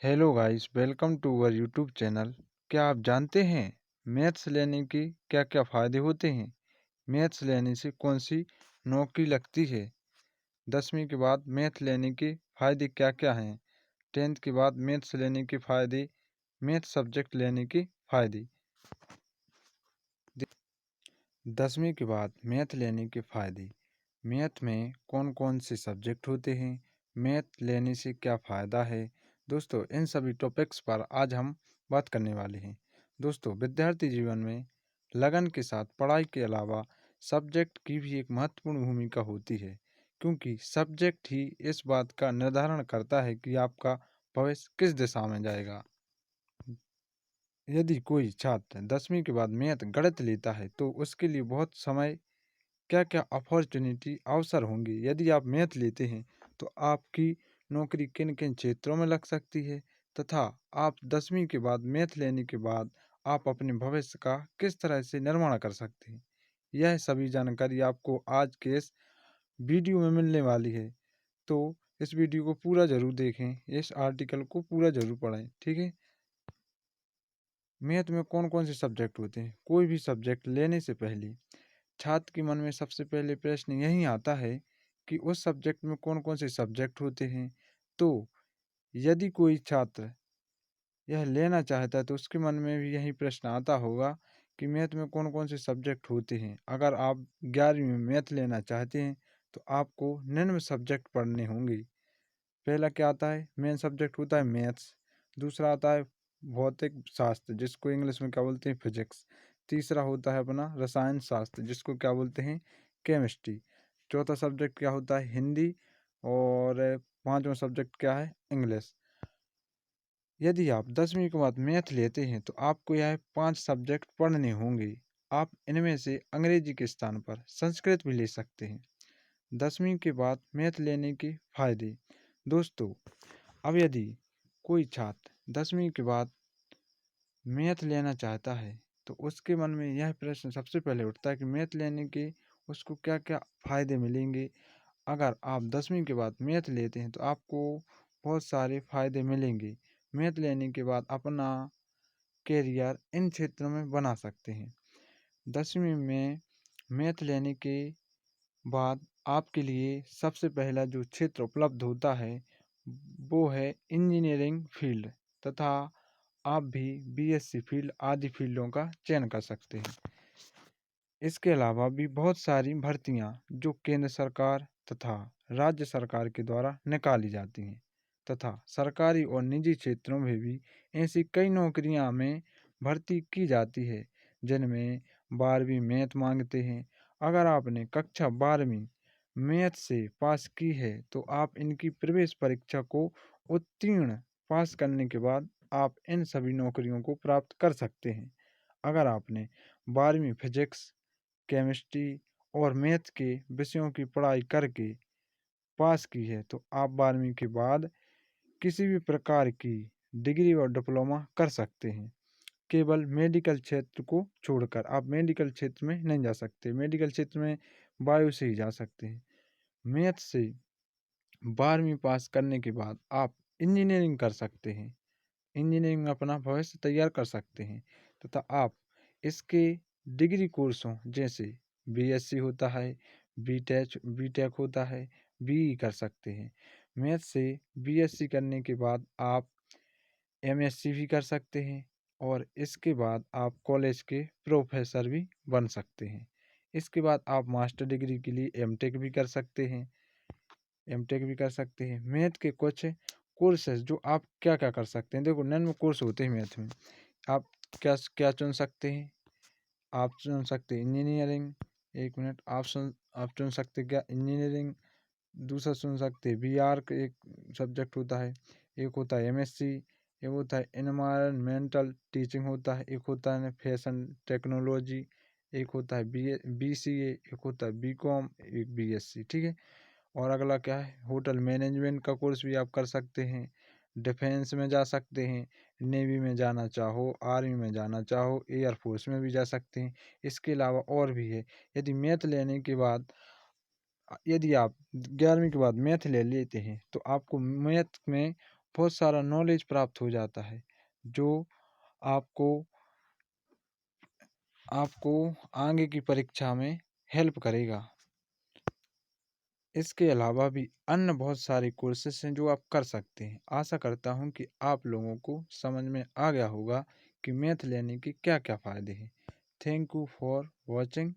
Hello guys, welcome to our YouTube channel. क्या आप जानते हैं मैथ्स लेने के क्या क्या फ़ायदे होते हैं? मैथ्स लेने से कौन सी नौकरी लगती है? 10वीं के बाद मैथ लेने के फ़ायदे क्या क्या हैं? 10th के बाद मैथ्स लेने के फ़ायदे, मैथ सब्जेक्ट लेने के फ़ायदे। 10वीं के बाद मैथ लेने के फ़ायदे। मैथ में कौन कौन से सब्जेक्ट होते हैं? मैथ लेने से क्या फ़ायदा है? दोस्तों, इन सभी टॉपिक्स पर आज हम बात करने वाले हैं। दोस्तों, विद्यार्थी जीवन में लगन के साथ पढ़ाई के अलावा सब्जेक्ट की भी एक महत्वपूर्ण भूमिका होती है, क्योंकि सब्जेक्ट ही इस बात का निर्धारण करता है कि आपका भविष्य किस दिशा में जाएगा। यदि कोई छात्र 10वीं के बाद मैथ गणित लेता है तो उसके लिए बहुत समय क्या क्या अपॉर्चुनिटी अवसर होंगे। यदि आप मैथ लेते हैं तो आपकी नौकरी किन किन क्षेत्रों में लग सकती है, तथा आप 10वीं के बाद मैथ लेने के बाद आप अपने भविष्य का किस तरह से निर्माण कर सकते हैं। यह सभी जानकारी आपको आज के इस वीडियो में मिलने वाली है। तो इस वीडियो को पूरा ज़रूर देखें, इस आर्टिकल को पूरा ज़रूर पढ़ें, ठीक है। मैथ में कौन कौन से सब्जेक्ट होते हैं? कोई भी सब्जेक्ट लेने से पहले छात्र के मन में सबसे पहले प्रश्न यही आता है कि उस सब्जेक्ट में कौन कौन से सब्जेक्ट होते हैं। तो यदि कोई छात्र यह लेना चाहता है तो उसके मन में भी यही प्रश्न आता होगा कि मैथ में कौन कौन से सब्जेक्ट होते हैं। अगर आप 11वीं में मैथ लेना चाहते हैं तो आपको निम्न सब्जेक्ट पढ़ने होंगे। पहला क्या आता है? मेन सब्जेक्ट होता है मैथ्स। दूसरा आता है भौतिक शास्त्र, जिसको इंग्लिश में क्या बोलते हैं? फिजिक्स। तीसरा होता है अपना रसायन शास्त्र, जिसको क्या बोलते हैं? केमिस्ट्री। चौथा सब्जेक्ट क्या होता है? हिंदी। और पांचवा सब्जेक्ट क्या है? इंग्लिश। यदि आप 10वीं के बाद मैथ लेते हैं तो आपको यह 5 सब्जेक्ट पढ़ने होंगे। आप इनमें से अंग्रेजी के स्थान पर संस्कृत भी ले सकते हैं। 10वीं के बाद मैथ लेने के फायदे। दोस्तों, अब यदि कोई छात्र 10वीं के बाद मैथ लेना चाहता है तो उसके मन में यह प्रश्न सबसे पहले उठता है कि मैथ लेने के उसको क्या क्या फ़ायदे मिलेंगे। अगर आप 10वीं के बाद मैथ लेते हैं तो आपको बहुत सारे फ़ायदे मिलेंगे। मैथ लेने के बाद अपना कैरियर इन क्षेत्रों में बना सकते हैं। 10वीं में मैथ लेने के बाद आपके लिए सबसे पहला जो क्षेत्र उपलब्ध होता है वो है इंजीनियरिंग फील्ड, तथा आप भी बीएससी फील्ड आदि फील्डों का चयन कर सकते हैं। इसके अलावा भी बहुत सारी भर्तियां जो केंद्र सरकार तथा राज्य सरकार के द्वारा निकाली जाती हैं, तथा सरकारी और निजी क्षेत्रों में भी ऐसी कई नौकरियां में भर्ती की जाती है जिनमें 12वीं मैथ मांगते हैं। अगर आपने कक्षा 12वीं मैथ से पास की है तो आप इनकी प्रवेश परीक्षा को उत्तीर्ण पास करने के बाद आप इन सभी नौकरियों को प्राप्त कर सकते हैं। अगर आपने 12वीं फिजिक्स, केमिस्ट्री और मैथ के विषयों की पढ़ाई करके पास की है तो आप 12वीं के बाद किसी भी प्रकार की डिग्री और डिप्लोमा कर सकते हैं। केवल मेडिकल क्षेत्र को छोड़कर आप मेडिकल क्षेत्र में नहीं जा सकते। मेडिकल क्षेत्र में बायो से ही जा सकते हैं। मैथ से 12वीं पास करने के बाद आप इंजीनियरिंग कर सकते हैं। इंजीनियरिंग में अपना भविष्य तैयार कर सकते हैं, तथा आप इसके डिग्री कोर्सों जैसे बीएससी होता है, बीटेक होता है, बीई कर सकते हैं। मैथ से बीएससी करने के बाद आप एमएससी भी कर सकते हैं और इसके बाद आप कॉलेज के प्रोफेसर भी बन सकते हैं। इसके बाद आप मास्टर डिग्री के लिए एमटेक भी कर सकते हैं। मैथ के कुछ कोर्सेज जो आप क्या क्या कर सकते हैं। देखो, निम्न कोर्स होते हैं मैथ में। आप क्या क्या चुन सकते हैं? आप चुन सकते हैं इंजीनियरिंग। एक मिनट, आप चुन सकते हैं क्या? इंजीनियरिंग। दूसरा चुन सकते हैं बीआर का एक सब्जेक्ट होता है। एक होता है एमएससी। एक होता है एनवायरमेंटल टीचिंग होता है। एक होता है फैशन टेक्नोलॉजी। एक होता है बीसीए। एक होता है बीकॉम। एक बीएससी, ठीक है। और अगला क्या है? होटल मैनेजमेंट का कोर्स भी आप कर सकते हैं। डिफेंस में जा सकते हैं, नेवी में जाना चाहो, आर्मी में जाना चाहो, एयरफोर्स में भी जा सकते हैं। इसके अलावा और भी है। यदि मैथ लेने के बाद यदि आप 11वीं के बाद मैथ ले लेते हैं तो आपको मैथ में बहुत सारा नॉलेज प्राप्त हो जाता है, जो आपको आपको आगे की परीक्षा में हेल्प करेगा। इसके अलावा भी अन्य बहुत सारे कोर्सेस हैं जो आप कर सकते हैं। आशा करता हूँ कि आप लोगों को समझ में आ गया होगा कि मैथ लेने के क्या क्या फ़ायदे हैं। Thank you for watching.